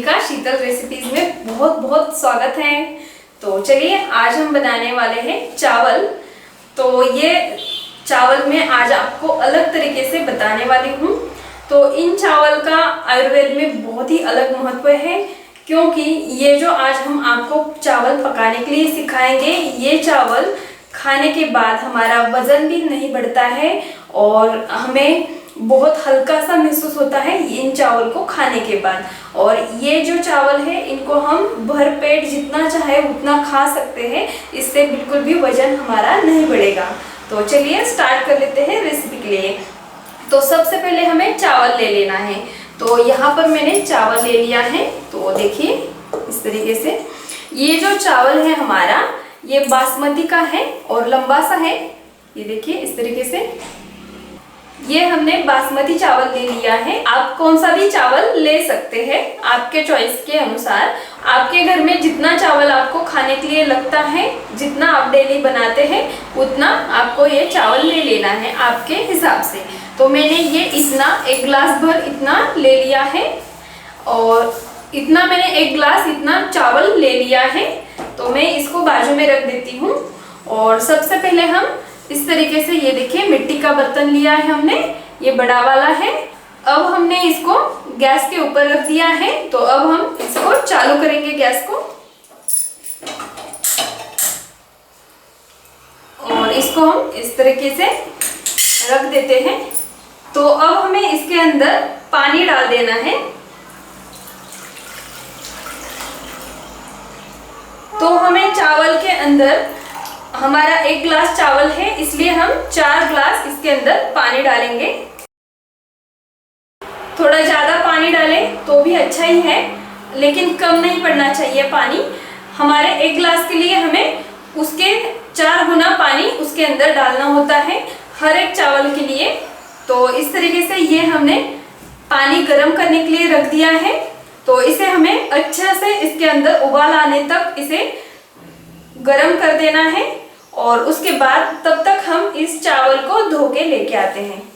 का शीतल रेसिपीज में बहुत बहुत स्वागत है। तो चलिए आज हम बनाने वाले हैं चावल। तो ये चावल मैं आज आपको अलग तरीके से बताने वाली हूँ। तो इन चावल का आयुर्वेद में बहुत ही अलग महत्व है, क्योंकि ये जो आज हम आपको चावल पकाने के लिए सिखाएंगे, ये चावल खाने के बाद हमारा वजन भी नहीं बढ़ता है और हमें बहुत हल्का सा महसूस होता है इन चावल को खाने के बाद। और ये जो चावल है इनको हम भर पेट जितना चाहे उतना खा सकते हैं, इससे बिल्कुल भी वजन हमारा नहीं बढ़ेगा। तो चलिए स्टार्ट कर लेते हैं रेसिपी के लिए। तो सबसे पहले हमें चावल ले लेना है। तो यहाँ पर मैंने चावल ले लिया है। तो देखिए इस तरीके से ये जो चावल है हमारा, ये बासमती का है और लंबा सा है। ये देखिए इस तरीके से ये हमने बासमती चावल ले लिया है। आप कौन सा भी चावल ले सकते हैं आपके चॉइस के अनुसार। आपके घर में जितना चावल आपको खाने के लिए लगता है, जितना आप डेली बनाते हैं, उतना आपको ये चावल ले लेना है आपके हिसाब से। तो मैंने ये इतना एक गिलास भर इतना ले लिया है और इतना मैंने एक गिलास इतना चावल ले लिया है। तो मैं इसको बाजू में रख देती हूँ। और सबसे पहले हम इस तरीके से, ये देखिए मिट्टी का बर्तन लिया है हमने, ये बड़ा वाला है। अब हमने इसको गैस के ऊपर रख दिया है। तो अब हम इसको चालू करेंगे गैस को और इसको हम इस तरीके से रख देते हैं। तो अब हमें इसके अंदर पानी डाल देना है। तो हमें चावल के अंदर, हमारा एक गिलास चावल है इसलिए हम 4 गिलास इसके अंदर पानी डालेंगे। थोड़ा ज्यादा पानी डालें तो भी अच्छा ही है, लेकिन कम नहीं पड़ना चाहिए पानी। हमारे एक गिलास के लिए हमें उसके 4 गुना पानी उसके अंदर डालना होता है हर एक चावल के लिए। तो इस तरीके से ये हमने पानी गर्म करने के लिए रख दिया है। तो इसे हमें अच्छे से इसके अंदर उबाल आने तक इसे गरम कर देना है और उसके बाद तब तक हम इस चावल को धो के लेके आते हैं।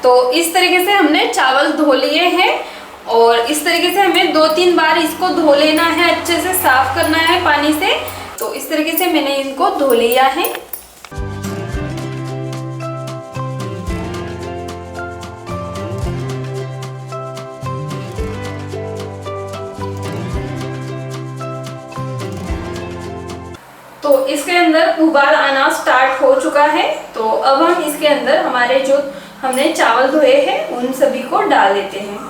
तो इस तरीके से हमने चावल धो लिए हैं और इस तरीके से हमें 2-3 बार इसको धो लेना है, अच्छे से साफ करना है पानी से। तो इस तरीके से मैंने इनको धो लिया है। तो इसके अंदर उबाल आना स्टार्ट हो चुका है। तो अब हम इसके अंदर हमारे जो हमने चावल धोए हैं उन सभी को डाल देते हैं।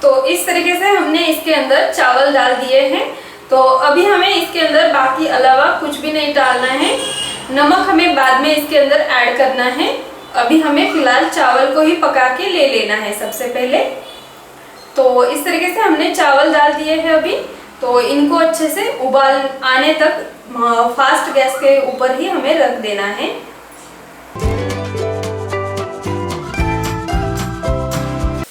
तो इस तरीके से हमने इसके अंदर चावल डाल दिए हैं। तो अभी हमें इसके अंदर बाकी अलावा कुछ भी नहीं डालना है। नमक हमें बाद में इसके अंदर ऐड करना है। अभी हमें फिलहाल चावल को ही पका के ले लेना है सबसे पहले। तो इस तरीके से हमने चावल डाल दिए हैं अभी। तो इनको अच्छे से उबाल आने तक फास्ट गैस के ऊपर ही हमें रख देना है।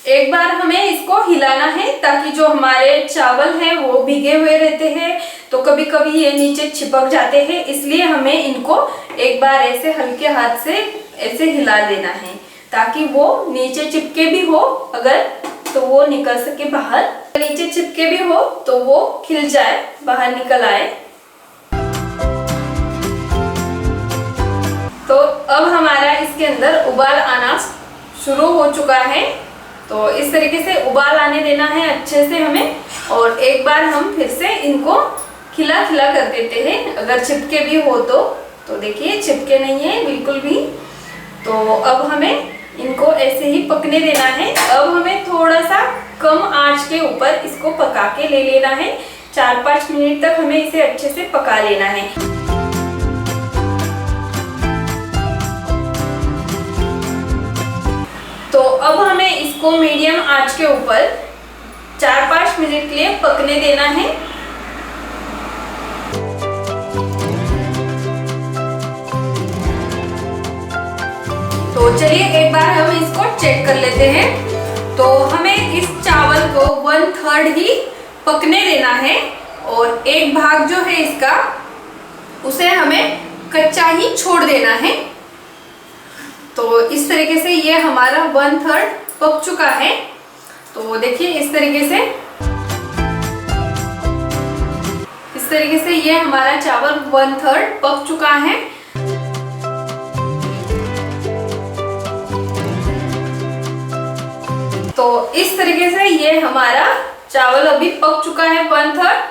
एक बार हमें इसको हिलाना है ताकि जो हमारे चावल हैं वो भीगे हुए रहते हैं, तो कभी कभी ये नीचे चिपक जाते हैं, इसलिए हमें इनको एक बार ऐसे हल्के हाथ से ऐसे हिला देना है ताकि वो नीचे चिपके भी हो अगर तो वो निकल सके बाहर, नीचे चिपके भी हो तो वो खिल जाए, बाहर निकल आए। तो अब हमारा इसके अंदर उबाल आना शुरू हो चुका है। तो इस तरीके से उबाल आने देना है अच्छे से हमें, और एक बार हम फिर से इनको खिला खिला कर देते हैं। अगर चिपके भी हो तो देखिए चिपके नहीं है बिल्कुल भी। तो अब हमें इनको ऐसे ही पकने देना है। अब हमें थोड़ा सा कम आंच के ऊपर इसको पका के ले लेना है। 4-5 मिनट तक हमें इसे अच्छे से पका लेना है। तो अब हमें इसको मीडियम आंच के ऊपर 4-5 मिनट के लिए पकने देना है। तो चलिए एक बार हम इसको चेक कर लेते हैं। तो हमें इस चावल को 1/3 ही पकने देना है, और एक भाग जो है इसका उसे हमें कच्चा ही छोड़ देना है। तो इस तरीके से ये हमारा 1/3 पक चुका है। तो देखिए इस तरीके से ये हमारा चावल 1/3 पक चुका है। तो इस तरीके से ये हमारा चावल अभी पक चुका है 1/3।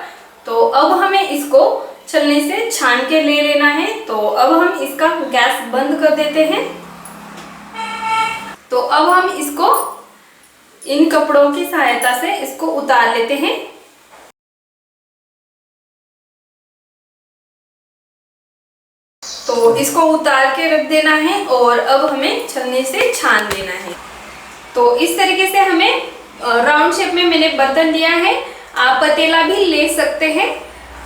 तो अब हमें इसको छलनी से छान के ले लेना है। तो अब हम इसका गैस बंद कर देते हैं। तो अब हम इसको इन कपड़ों की सहायता से इसको उतार लेते हैं। तो इसको उतार के रख देना है, और अब हमें छलनी से छान लेना है। तो इस तरीके से हमें राउंड शेप में मैंने बर्तन लिया है, आप पतीला भी ले सकते हैं।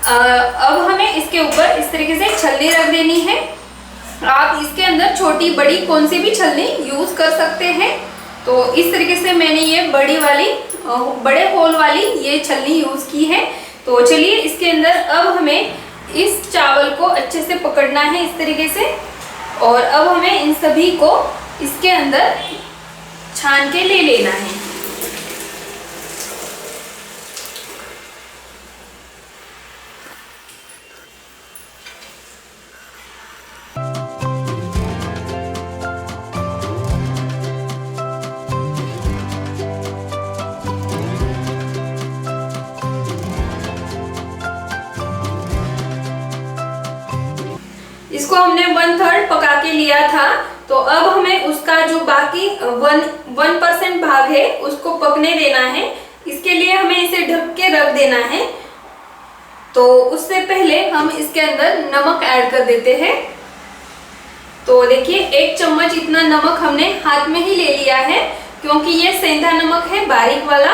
अब हमें इसके ऊपर इस तरीके से छलनी रख देनी है। आप इसके अंदर छोटी बड़ी कौन सी भी छलनी यूज कर सकते हैं। तो इस तरीके से मैंने ये बड़े होल वाली ये छलनी यूज की है। तो चलिए इसके अंदर अब हमें इस चावल को अच्छे से पकड़ना है इस तरीके से, और अब हमें इन सभी को इसके अंदर छान के ले लेना है। इसको हमने 1/3 पका के लिया था। तो अब हमें उसका जो बाकी 1% भाग है उसको पकने देना है। इसके लिए हमें इसे ढक के रख देना है। तो उससे पहले हम इसके अंदर नमक ऐड कर देते हैं। तो देखिए 1 चम्मच इतना नमक हमने हाथ में ही ले लिया है, क्योंकि ये सेंधा नमक है बारीक वाला,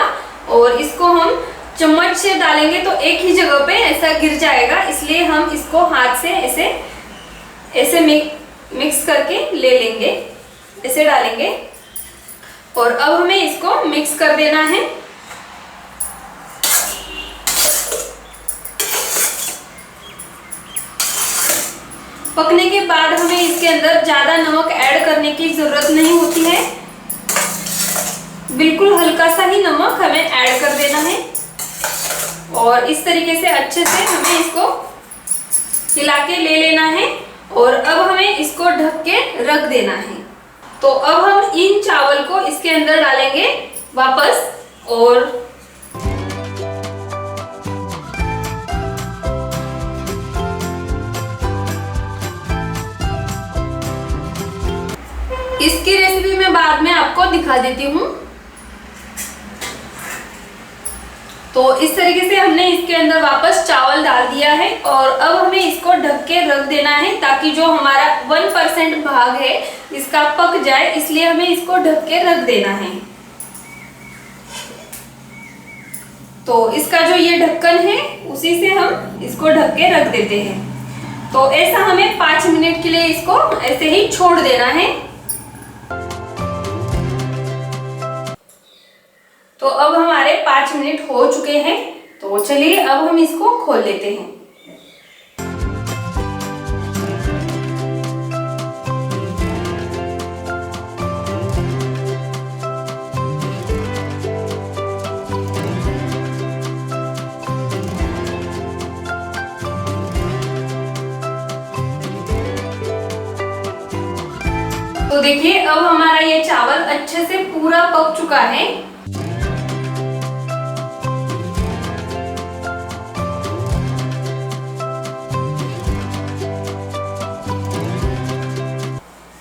और इसको हम चम्मच से डालेंगे तो एक ही जगह पे ऐसा गिर जाएगा, इसलिए हम इसको हाथ से ऐसे मिक्स करके ले लेंगे, ऐसे डालेंगे। और अब हमें इसको मिक्स कर देना है। पकने के बाद हमें इसके अंदर ज्यादा नमक ऐड करने की जरूरत नहीं होती है, बिल्कुल हल्का सा ही नमक हमें ऐड कर देना है। और इस तरीके से अच्छे से हमें इसको हिला के ले लेना है, और अब हमें इसको ढक के रख देना है। तो अब हम इन चावल को इसके अंदर डालेंगे वापस, और इसकी रेसिपी मैं बाद में आपको दिखा देती हूँ। तो इस तरीके से हमने इसके अंदर वापस चावल डाल दिया है, और अब हमें इसको ढक के रख देना है, ताकि जो हमारा 1% भाग है इसका पक जाए, इसलिए हमें इसको ढक के रख देना है। तो इसका जो ये ढक्कन है उसी से हम इसको ढक के रख देते हैं। तो ऐसा हमें 5 मिनट के लिए इसको ऐसे ही छोड़ देना है। तो अब हमारे 5 मिनट हो चुके हैं। तो चलिए अब हम इसको खोल लेते हैं। तो देखिए अब हमारा ये चावल अच्छे से पूरा पक चुका है।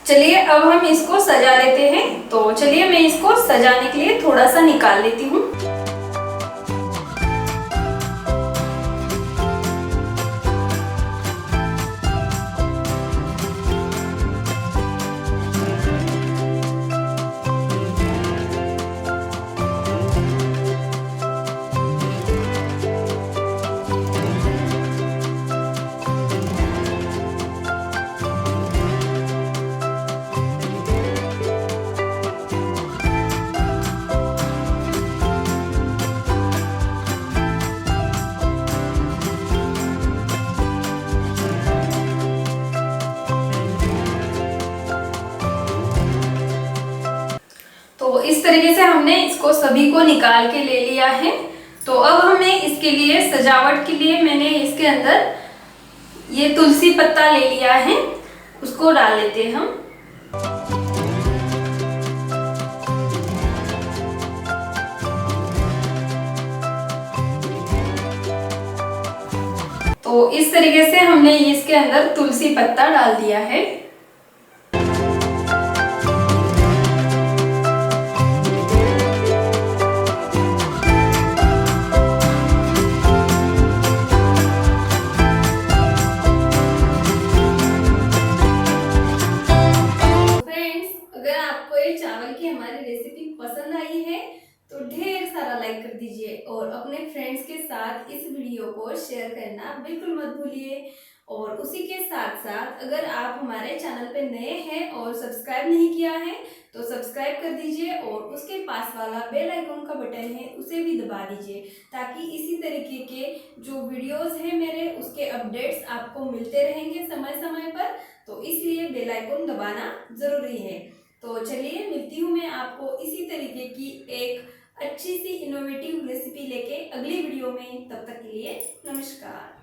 चलिए अब हम इसको सजा लेते हैं। तो चलिए मैं इसको सजाने के लिए थोड़ा सा निकाल लेती हूँ। तो इस तरीके से हमने इसको सभी को निकाल के ले लिया है। तो अब हमें इसके लिए सजावट के लिए मैंने इसके अंदर ये तुलसी पत्ता ले लिया है, उसको डाल लेते हैं हम। तो इस तरीके से हमने इसके अंदर तुलसी पत्ता डाल दिया है। चावल की हमारी रेसिपी पसंद आई है तो ढेर सारा लाइक कर दीजिए और अपने फ्रेंड्स के साथ इस वीडियो को शेयर करना बिल्कुल मत भूलिए। और उसी के साथ साथ अगर आप हमारे चैनल पे नए हैं और सब्सक्राइब नहीं किया है तो सब्सक्राइब कर दीजिए और उसके पास वाला बेल आइकन का बटन है उसे भी दबा दीजिए, ताकि इसी तरीके के जो वीडियोस हैं मेरे उसके अपडेट्स आपको मिलते रहेंगे समय समय पर। तो इसलिए बेल आइकन दबाना ज़रूरी है। तो चलिए मिलती हूँ मैं आपको इसी तरीके की एक अच्छी सी इनोवेटिव रेसिपी लेके अगली वीडियो में। तब तक के लिए नमस्कार।